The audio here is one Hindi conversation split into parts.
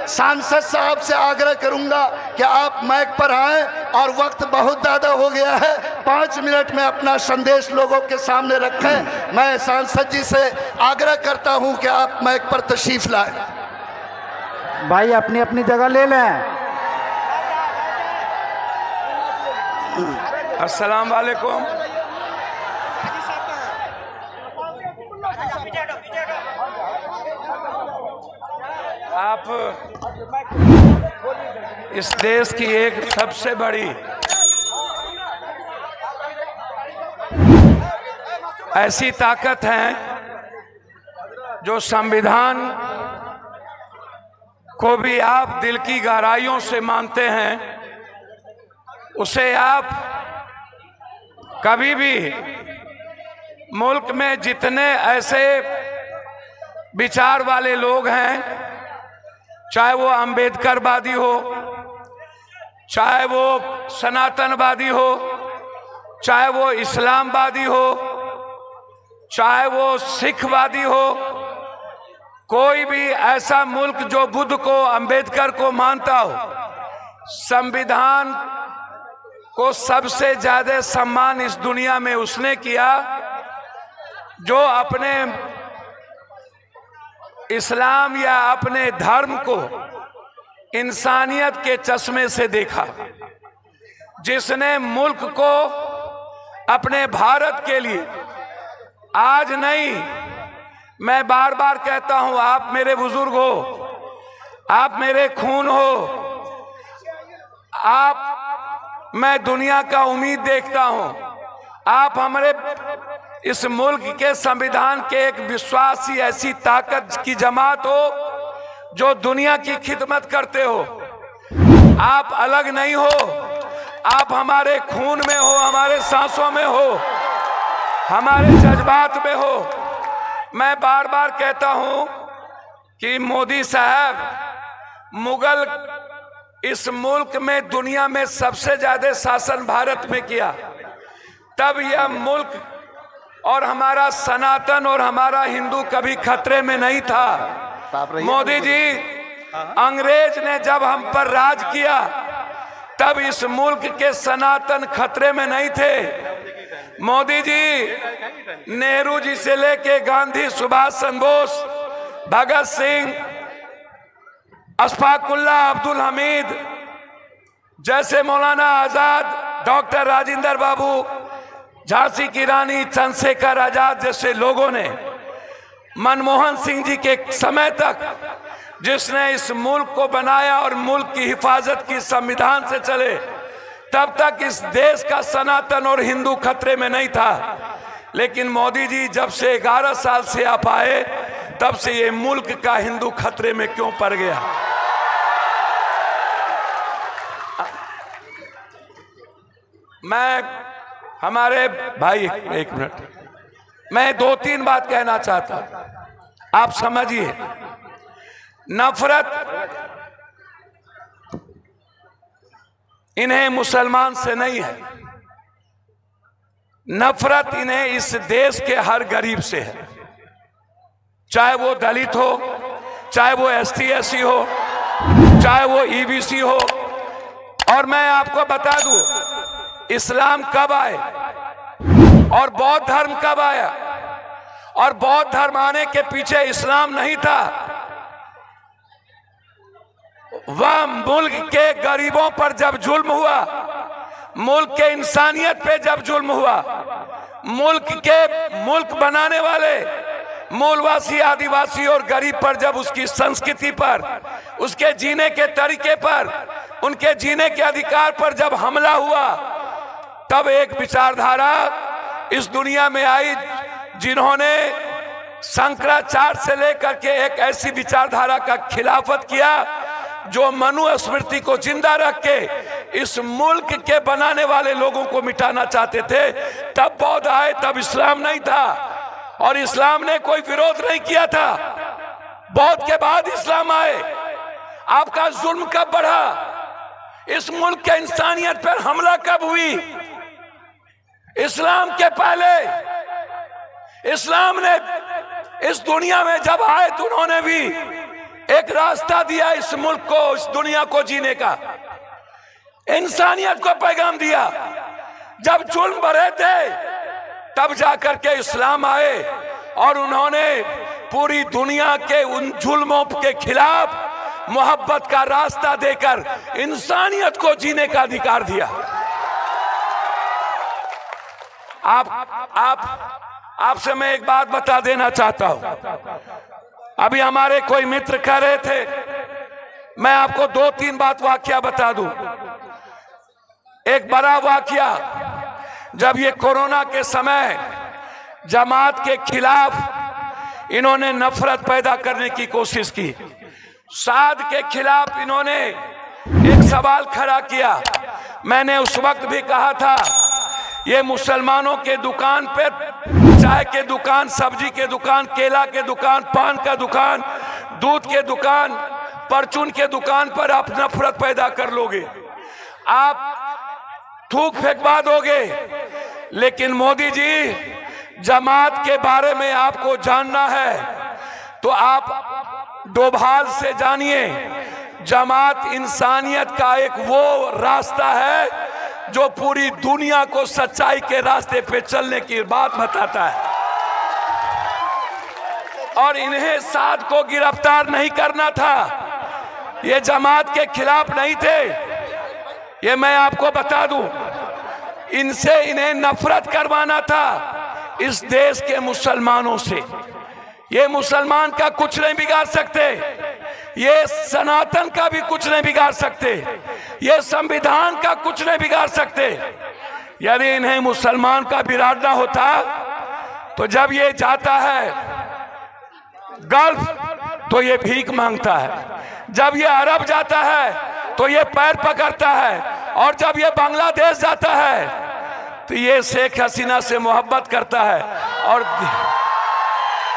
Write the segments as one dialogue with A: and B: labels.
A: सांसद साहब से आग्रह करूंगा कि आप माइक पर आएं और वक्त बहुत ज़्यादा हो गया है, 5 मिनट में अपना संदेश लोगों के सामने रखें। मैं सांसद जी से आग्रह करता हूं कि आप माइक पर तशरीफ लाएं।
B: भाई अपनी अपनी जगह ले लें।
C: अस्सलाम वालेकुम। आप इस देश की एक सबसे बड़ी ऐसी ताकत है जो संविधान को भी आप दिल की गहराइयों से मानते हैं, उसे आप कभी भी मुल्क में जितने ऐसे विचार वाले लोग हैं, चाहे वो अंबेडकरवादी हो, चाहे वो सनातनवादी हो, चाहे वो इस्लामवादी हो, चाहे वो सिखवादी हो, कोई भी ऐसा मुल्क जो बुद्ध को, अंबेडकर को मानता हो, संविधान को सबसे ज्यादा सम्मान इस दुनिया में उसने किया जो अपने इस्लाम या अपने धर्म को इंसानियत के चश्मे से देखा, जिसने मुल्क को अपने भारत के लिए, आज नहीं, मैं बार बार कहता हूं, आप मेरे बुजुर्ग हो, आप मेरे खून हो, आप, मैं दुनिया का उम्मीद देखता हूं, आप हमारे इस मुल्क के संविधान के एक विश्वासी ऐसी ताकत की जमात हो जो दुनिया की खिदमत करते हो। आप अलग नहीं हो, आप हमारे खून में हो, हमारे सांसों में हो, हमारे जज्बात में हो। मैं बार बार कहता हूं कि मोदी साहब, मुगल इस मुल्क में दुनिया में सबसे ज्यादा शासन भारत में किया, तब यह मुल्क और हमारा सनातन और हमारा हिंदू कभी खतरे में नहीं था। मोदी जी, अंग्रेज ने जब हम पर राज किया तब इस मुल्क के सनातन खतरे में नहीं थे। मोदी जी, नेहरू जी से लेके गांधी, सुभाष चंद्र बोस, भगत सिंह, अशफाकुल्लाह, अब्दुल हमीद जैसे, मौलाना आजाद, डॉक्टर राजेंद्र बाबू, झांसी की रानी, चंद्रशेखर आजाद जैसे लोगों ने, मनमोहन सिंह जी के समय तक जिसने इस मुल्क को बनाया और मुल्क की हिफाजत की, संविधान से चले, तब तक इस देश का सनातन और हिंदू खतरे में नहीं था। लेकिन मोदी जी जब से 11 साल से आप आए, तब से ये मुल्क का हिंदू खतरे में क्यों पड़ गया? मैं, हमारे भाई, एक मिनट, मैं 2-3 बात कहना चाहता हूं, आप समझिए। नफरत इन्हें मुसलमान से नहीं है, नफरत इन्हें इस देश के हर गरीब से है, चाहे वो दलित हो, चाहे वो ST SC हो, चाहे वो EBC हो। और मैं आपको बता दूं, इस्लाम कब आए और बौद्ध धर्म कब आया, और बौद्ध धर्म आने के पीछे इस्लाम नहीं था, वह मुल्क के गरीबों पर जब जुल्म हुआ, मुल्क के इंसानियत पे जब जुल्म हुआ, मुल्क बनाने वाले मूलवासी, आदिवासी और गरीब पर जब उसकी संस्कृति पर, उसके जीने के तरीके पर, उनके जीने के अधिकार पर जब हमला हुआ, तब एक विचारधारा इस दुनिया में आई जिन्होंने शंकराचार्य से लेकर के एक ऐसी विचारधारा का खिलाफत किया जो मनुस्मृति को जिंदा रख के इस मुल्क के बनाने वाले लोगों को मिटाना चाहते थे। तब बौद्ध आए, तब इस्लाम नहीं था, और इस्लाम ने कोई विरोध नहीं किया था। बौद्ध के बाद इस्लाम आए। आपका जुल्म कब बढ़ा? इस मुल्क के इंसानियत पर हमला कब हुई? इस्लाम के पहले। इस्लाम ने इस दुनिया में जब आए तो उन्होंने भी एक रास्ता दिया इस मुल्क को, इस दुनिया को जीने का, इंसानियत को पैगाम दिया। जब जुल्म बढ़े थे तब जाकर के इस्लाम आए और उन्होंने पूरी दुनिया के उन जुल्मों के खिलाफ मोहब्बत का रास्ता देकर इंसानियत को जीने का अधिकार दिया। आपसे मैं एक बात बता देना चाहता हूं। अभी हमारे कोई मित्र कह रहे थे, मैं आपको 2-3 बात वाकया बता दूं। एक बड़ा वाकया, जब ये कोरोना के समय जमात के खिलाफ इन्होंने नफरत पैदा करने की कोशिश की, साद के खिलाफ इन्होंने एक सवाल खड़ा किया। मैंने उस वक्त भी कहा था, ये मुसलमानों के दुकान पे, चाय के दुकान, सब्जी के दुकान, केला के दुकान, पान का दुकान, दूध के दुकान, परचून के दुकान पर आप नफरत पैदा कर लोगे, आप थूक फेंकवा दोगे। लेकिन मोदी जी, जमात के बारे में आपको जानना है तो आप डोभाल से जानिए। जमात इंसानियत का एक वो रास्ता है जो पूरी दुनिया को सच्चाई के रास्ते पे चलने की बात बताता है। और इन्हें साद को गिरफ्तार नहीं करना था, ये जमात के खिलाफ नहीं थे, ये मैं आपको बता दूं। इनसे इन्हें नफरत करवाना था इस देश के मुसलमानों से। ये मुसलमान का कुछ नहीं बिगाड़ सकते, ये सनातन का भी कुछ नहीं बिगाड़ सकते, ये संविधान का कुछ नहीं बिगाड़ सकते। यदि इन्हें मुसलमान का बिगाड़ना होता तो जब ये जाता है गल्फ तो ये भीख मांगता है, जब ये अरब जाता है तो ये पैर पकड़ता है, और जब ये बांग्लादेश जाता है तो ये शेख हसीना से मोहब्बत करता है,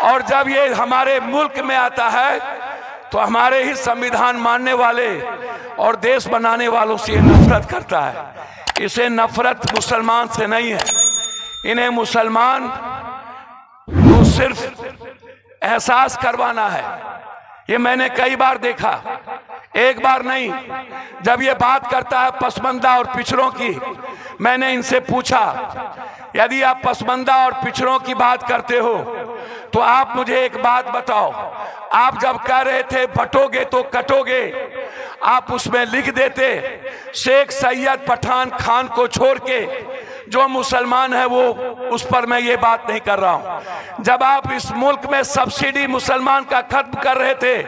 C: और जब ये हमारे मुल्क में आता है तो हमारे ही संविधान मानने वाले और देश बनाने वालों से ये नफरत करता है। इसे नफरत मुसलमान से नहीं है, इन्हें मुसलमान को सिर्फ एहसास करवाना है। ये मैंने कई बार देखा, एक बार नहीं। जब ये बात करता है पसमानदा और पिछड़ों की, मैंने इनसे पूछा, यदि आप पसमानदा और पिछड़ों की बात करते हो तो आप मुझे एक बात बताओ, आप जब कह रहे थे बटोगे तो कटोगे, आप उसमें लिख देते शेख सैयद पठान खान को छोड़ के जो मुसलमान है वो, उस पर मैं ये बात नहीं कर रहा हूं। जब आप इस मुल्क में सब्सिडी मुसलमान का खत्म कर रहे थे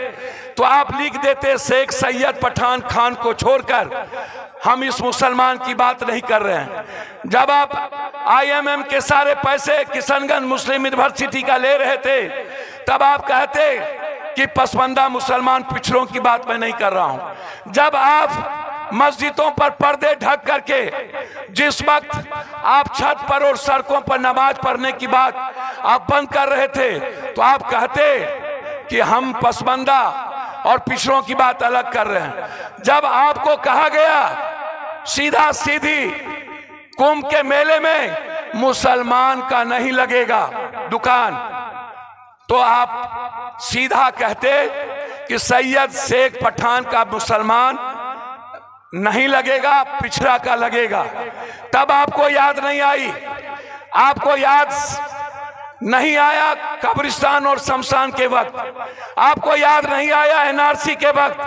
C: तो आप लिख देते शेख सैयद पठान खान को छोड़कर, हम इस मुसलमान की बात नहीं कर रहे हैं। जब आप IMM के सारे पैसे किशनगंज मुस्लिम यूनिवर्सिटी का ले रहे थे तब आप कहते कि पसमानदा मुसलमान पिछड़ों की बात मैं नहीं कर रहा हूं। जब आप मस्जिदों पर पर्दे ढक करके जिस वक्त आप छत पर और सड़कों पर नमाज पढ़ने की बात आप बंद कर रहे थे तो आप कहते कि हम पसमानदा और पिछड़ों की बात अलग कर रहे हैं। जब आपको कहा गया सीधा सीधी कुंभ के मेले में मुसलमान का नहीं लगेगा दुकान, तो आप सीधा कहते कि सैयद शेख पठान का मुसलमान नहीं लगेगा, पिछड़ा का लगेगा। तब आपको याद नहीं आई, आपको याद नहीं आया कब्रिस्तान और शमशान के वक्त, आपको याद नहीं आया NRC के वक्त,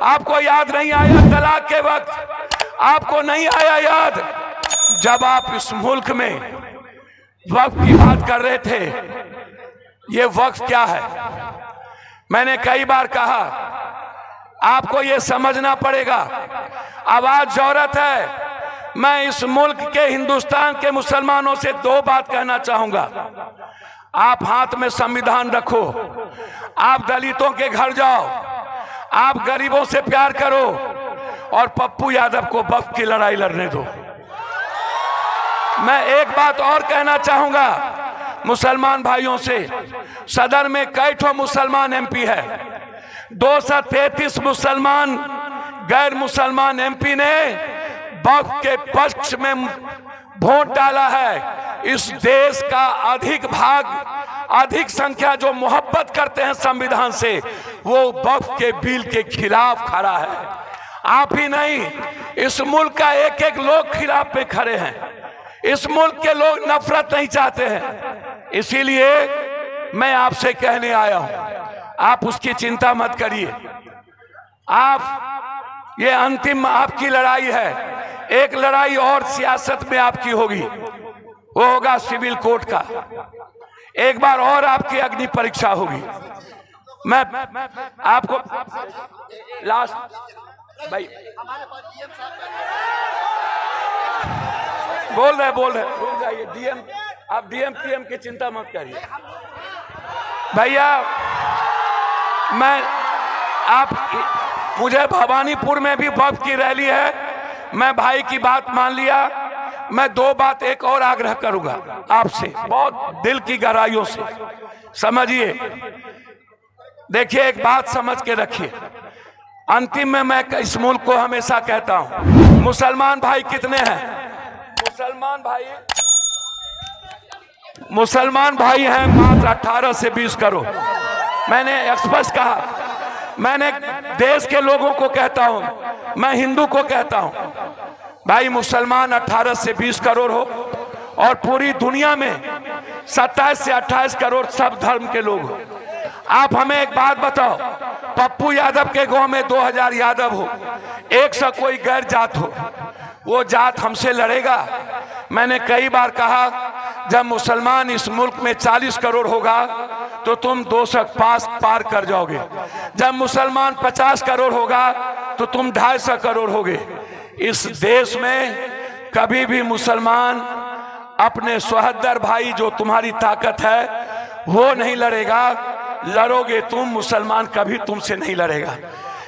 C: आपको याद नहीं आया तलाक के वक्त, आपको नहीं आया याद जब आप इस मुल्क में वक्त की बात कर रहे थे। ये वक्त क्या है? मैंने कई बार कहा आपको ये समझना पड़ेगा, आवाज जरूरत है। मैं इस मुल्क के, हिंदुस्तान के मुसलमानों से 2 बात कहना चाहूंगा। आप हाथ में संविधान रखो, आप दलितों के घर जाओ, आप गरीबों से प्यार करो और पप्पू यादव को वक्त की लड़ाई लड़ने दो। मैं एक बात और कहना चाहूंगा मुसलमान भाइयों से, सदन में कई ठो मुसलमान MP है, 233 मुसलमान गैर मुसलमान MP ने वक्त के पक्ष में वोट डाला है। इस देश का अधिक भाग अधिक संख्या जो मोहब्बत करते हैं संविधान से, वो वक्फ के बिल के खिलाफ खड़ा है। आप ही नहीं, इस मुल्क का एक एक लोग खिलाफ पे खड़े हैं। इस मुल्क के लोग नफरत नहीं चाहते हैं। इसीलिए मैं आपसे कहने आया हूं, आप उसकी चिंता मत करिए। आप, ये अंतिम आपकी लड़ाई है। एक लड़ाई और सियासत में आपकी होगी, वो होगा सिविल कोर्ट का। एक बार और आपकी अग्नि परीक्षा होगी। मैं आपको लास्ट भाई बोल रहे भूल जाइए। डीएम, आप डीएम पीएम की चिंता मत करिए भैया। मुझे भवानीपुर में भी वक्फ की रैली है, मैं भाई की बात मान लिया। मैं दो बात एक और आग्रह करूंगा आपसे, बहुत दिल की गहराइयों से समझिए। देखिए, एक बात समझ के रखिए। अंतिम में मैं इस मुल्क को हमेशा कहता हूं, मुसलमान भाई कितने हैं? मुसलमान भाई हैं मात्र 18 से 20 करोड़। मैंने स्पष्ट कहा, मैंने देश के लोगों को कहता हूं, मैं हिंदू को कहता हूं, भाई मुसलमान 18 से 20 करोड़ हो और पूरी दुनिया में 27 से 28 करोड़ सब धर्म के लोग हो। आप हमें एक बात बताओ, पप्पू यादव के गांव में 2000 यादव हो, 100 कोई गैर जात हो, वो जात हमसे लड़ेगा? मैंने कई बार कहा, जब मुसलमान इस मुल्क में 40 करोड़ होगा तो तुम 200 पार कर जाओगे। जब मुसलमान 50 करोड़ होगा तो तुम 250 करोड़ होगे। इस देश में कभी भी मुसलमान अपने सोहदर भाई, जो तुम्हारी ताकत है, वो नहीं लड़ेगा। लड़ोगे तुम, मुसलमान कभी तुमसे नहीं लड़ेगा।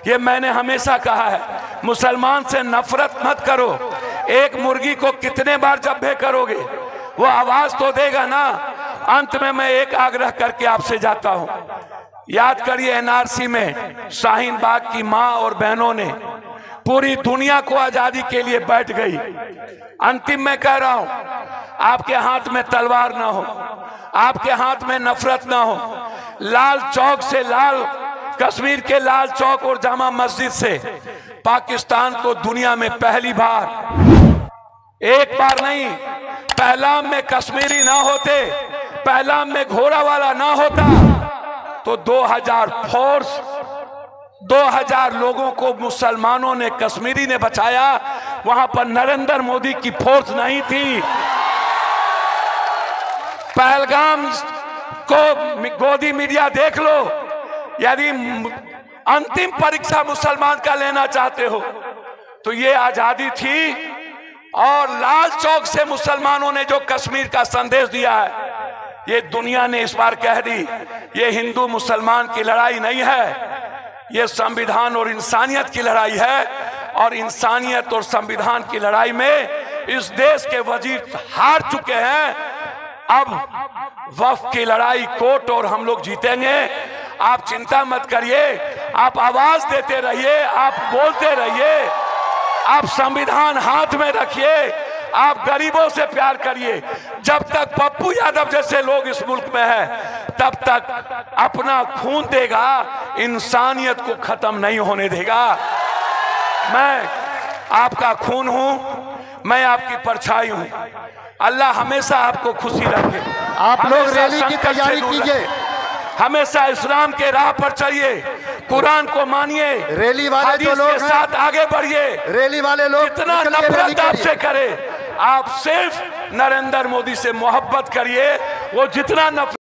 C: ये मैंने हमेशा कहा है। मुसलमान से नफरत मत करो। एक मुर्गी को कितने बार जब्बे करोगे, वो आवाज तो देगा ना। अंत में मैं एक आग्रह करके आपसे जाता हूं, याद करिए, एनआरसी में शाहीन बाग की मां और बहनों ने पूरी दुनिया को आजादी के लिए बैठ गई। अंतिम में कह रहा हूं, आपके हाथ में तलवार ना हो, आपके हाथ में नफरत ना हो। लाल चौक से, कश्मीर के लाल चौक और जामा मस्जिद से पाकिस्तान को दुनिया में पहली बार, एक बार नहीं, पहलाम में कश्मीरी ना होते, पहलाम में घोड़ा वाला ना होता तो 2000 फोर्स, 2000 लोगों को मुसलमानों ने, कश्मीरी ने बचाया। वहां पर नरेंद्र मोदी की फोर्स नहीं थी। पहलगाम को गोदी मीडिया देख लो। यदि अंतिम परीक्षा मुसलमान का लेना चाहते हो तो ये आजादी थी, और लाल चौक से मुसलमानों ने जो कश्मीर का संदेश दिया है, ये दुनिया ने इस बार कह दी। ये हिंदू मुसलमान की लड़ाई नहीं है, ये संविधान और इंसानियत की लड़ाई है। और इंसानियत और संविधान की लड़ाई में इस देश के वजीर हार चुके हैं। अब वक्फ की लड़ाई कोर्ट और हम लोग जीतेंगे। आप चिंता मत करिए, आप आवाज देते रहिए, आप बोलते रहिए, आप संविधान हाथ में रखिए, आप गरीबों से प्यार करिए। जब तक पप्पू यादव जैसे लोग इस मुल्क में हैं, तब तक अपना खून देगा, इंसानियत को खत्म नहीं होने देगा। मैं आपका खून हूं, मैं आपकी परछाई हूं। अल्लाह हमेशा आपको खुशी रखे।
B: आप लोग रैली की तैयारी कीजिए,
C: हमेशा इस्लाम के राह पर चलिए, कुरान को मानिए,
B: रैली वाले जो लोग
C: के साथ आगे बढ़िए।
B: रैली वाले लोग
C: जितना नफरत आपसे करे, आप सिर्फ नरेंद्र मोदी से मोहब्बत करिए। वो जितना नफरत